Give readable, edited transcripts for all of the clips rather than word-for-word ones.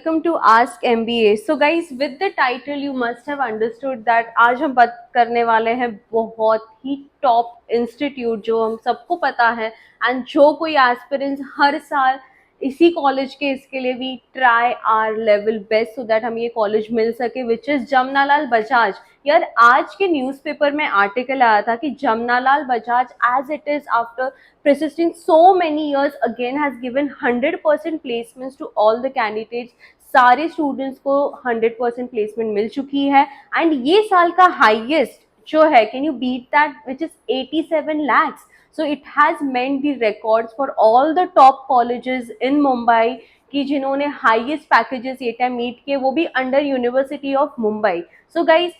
welcome to Ask MBA. So guys, with the title you must have understood that आज हम बात करने वाले हैं बहुत ही टॉप इंस्टीट्यूट जो हम सबको पता है एंड जो कोई एस्पिरेंट्स हर साल इसी कॉलेज के इसके लिए भी try are level best so that हमें ये कॉलेज मिल सके, विच इज जमनालाल बजाज. यार आज के न्यूज़पेपर में आर्टिकल आया था कि Jamnalal Bajaj as it is after persisting so many years again has given 100% placements to all the candidates. सारे स्टूडेंट्स को 100% प्लेसमेंट मिल चुकी है एंड ये साल का हाईएस्ट जो है, can you beat that, which is 87 lakhs. So it has meant the records for all the top colleges in Mumbai कि जिन्होंने हाईएस्ट पैकेजेस ये टाइम मीट किए, वो भी under university of Mumbai. So guys,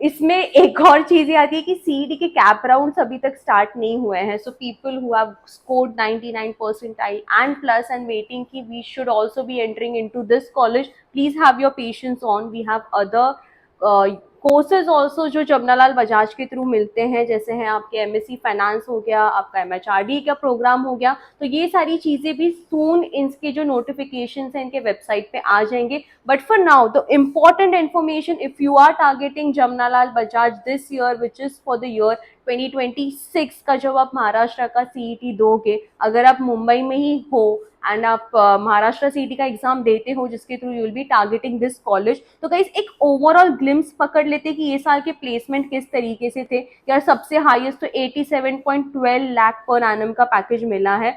इसमें एक और चीज आती है कि सीईटी के कैप राउंड्स अभी तक स्टार्ट नहीं हुए हैं. So people who have scored 99 percentile and plus and waiting कि we should also be entering into this college, please have your patience on. We have other courses also जो जमनालाल बजाज के through मिलते हैं, जैसे हैं आपके एमएससी फाइनेंस हो गया, आपका एमएचआरडी का प्रोग्राम हो गया. तो ये सारी चीज़ें भी सून इनके जो नोटिफिकेशंस हैं इनके वेबसाइट पे आ जाएंगे. But for now the important information, if you are targeting Jamnalal Bajaj this year which is for the year 2026 का, जब आप महाराष्ट्र का सीईटी दोगे, अगर आप मुंबई में ही हो एंड आप महाराष्ट्र सीईटी का एग्जाम देते हो जिसके through you will be targeting this college, तो गाइस एक ओवरऑल ग्लिम्स पकड़ लेते कि ये साल के प्लेसमेंट किस तरीके से थे. यार सबसे हाईएस्ट तो 87.12 लाख पर एनम का पैकेज मिला है.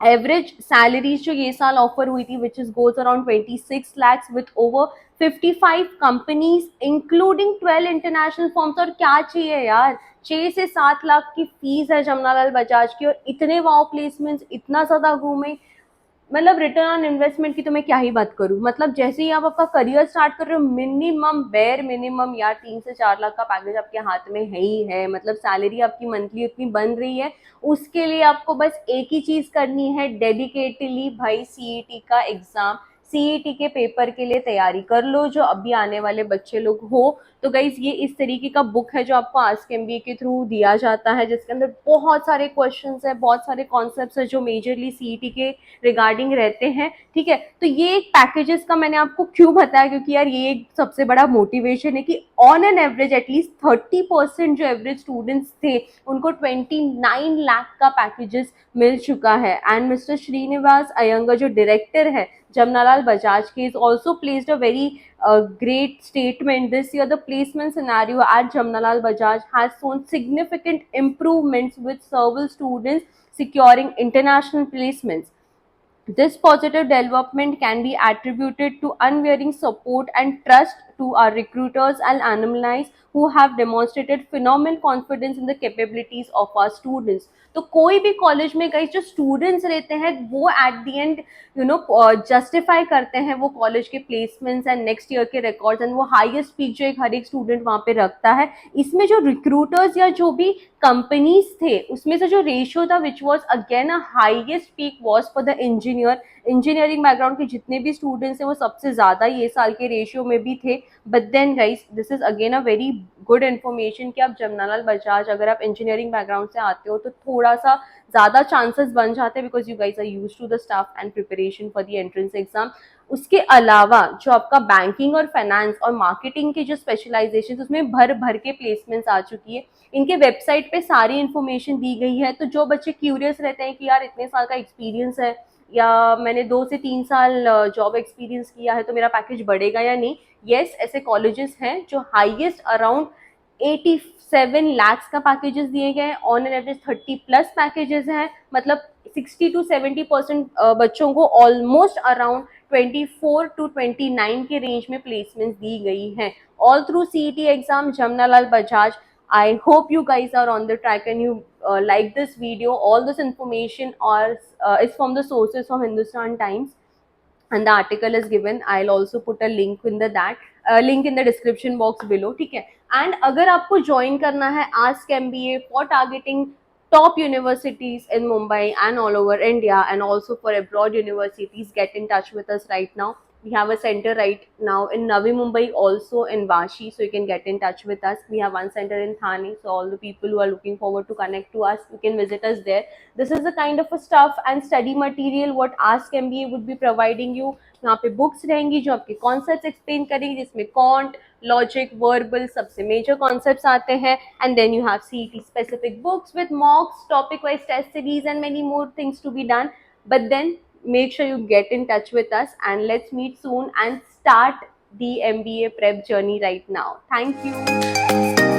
एवरेज सैलरीज जो ये साल ऑफर हुई थी which is goes around 26 lakhs with over 55 companies including 12 international forms. और क्या चाहिए यार, 6 से 7 लाख की फीस है जमनालाल बजाज की और इतने वाव प्लेसमेंट्स, इतना ज्यादा घूमे. मतलब रिटर्न ऑन इन्वेस्टमेंट की तो मैं क्या ही बात करूं. मतलब जैसे ही आप आपका करियर स्टार्ट कर रहे हो, मिनिमम बेयर मिनिमम यार 3 से 4 लाख का पैकेज आपके हाथ में है ही है. मतलब सैलरी आपकी मंथली उतनी बन रही है, उसके लिए आपको बस एक ही चीज करनी है, डेडिकेटली भाई सीईटी का एग्जाम, सीईटी के पेपर के लिए तैयारी कर लो जो अभी आने वाले बच्चे लोग हो. तो गाइज ये इस तरीके का बुक है जो आपको आस्क एमबीए के थ्रू दिया जाता है, जिसके अंदर बहुत सारे क्वेश्चंस है, बहुत सारे कॉन्सेप्ट्स है जो मेजरली सीईटी के रिगार्डिंग रहते हैं. ठीक है, तो ये एक पैकेजेस का मैंने आपको क्यों बताया, क्योंकि यार ये एक सबसे बड़ा मोटिवेशन है कि ऑन एन एवरेज एटलीस्ट 30% जो एवरेज स्टूडेंट्स थे उनको 29 लाख का पैकेजेस मिल चुका है. एंड मिस्टर श्रीनिवास अयंगर जो डायरेक्टर है Jamnalal Bajaj case also placed a very great statement. This year the placement scenario at Jamnalal Bajaj has shown significant improvements with several students securing international placements. This positive development can be attributed to unwavering support and trust to our recruiters and alumni who have demonstrated phenomenal confidence in the capabilities of our students. तो कोई भी college में कई जो students रहते हैं वो at the end justify करते हैं वो कॉलेज के प्लेसमेंट्स एंड नेक्स्ट ईयर के रिकॉर्ड्स एंड वो हाईएस्ट पीक जो हर एक स्टूडेंट वहाँ पे रखता है. इसमें जो रिक्रूटर्स या जो भी कंपनीज थे उसमें से जो रेशियो था which was again a highest peak was for the engineering background के जितने भी स्टूडेंट्स हैं वो सबसे ज्यादा ये साल के रेशियो में भी थे. But then guys this is again a very good information कि आप जमनालाल बजाज अगर आप इंजीनियरिंग बैकग्राउंड से आते हो तो थोड़ा सा ज्यादा चांसेस बन जाते हैं because you guys are used to the staff and preparation for the entrance exam. उसके अलावा जो आपका बैंकिंग और फाइनेंस और मार्केटिंग के जो स्पेशलाइजेशन उसमें भर भर के प्लेसमेंट्स आ चुकी है. इनके वेबसाइट पे सारी इन्फॉर्मेशन दी गई है. तो जो बच्चे क्यूरियस रहते हैं कि यार इतने साल का एक्सपीरियंस है या मैंने 2 से 3 साल जॉब एक्सपीरियंस किया है तो मेरा पैकेज बढ़ेगा या नहीं, यस ऐसे कॉलेजेस हैं जो हाईएस्ट अराउंड 87 lakhs का पैकेजेस दिए गए हैं. On an average 30 plus packages हैं. मतलब 60 to 70% बच्चों को ऑलमोस्ट अराउंड 24 to 29 के रेंज में प्लेसमेंट्स दी गई हैं all through CET exam Jamnalal Bajaj. I hope you guys are on the track and you like this video. All this information is from the sources from Hindustan Times and the article is given. I'll also put a link in link in the description box below. ठीक है. And अगर आपको join करना है Ask MBA for targeting top universities in Mumbai and all over India and also for abroad universities, get in touch with us right now. We have a center right now in Navi Mumbai, also in Vashi, so you can get in touch with us. We have one center in Thane, so all the people who are looking forward to connect to us, you can visit us there. This is the kind of a stuff and study material what Ask MBA would be providing you. यहाँ पे books रहेंगी जो आपके concepts explain करेंगी, जिसमें quant, logic, verbal सबसे major concepts आते हैं, and then you have CET specific books with mocks, topic wise test series, and many more things to be done. But then make sure you get in touch with us, and let's meet soon and start the MBA prep journey right now. Thank you.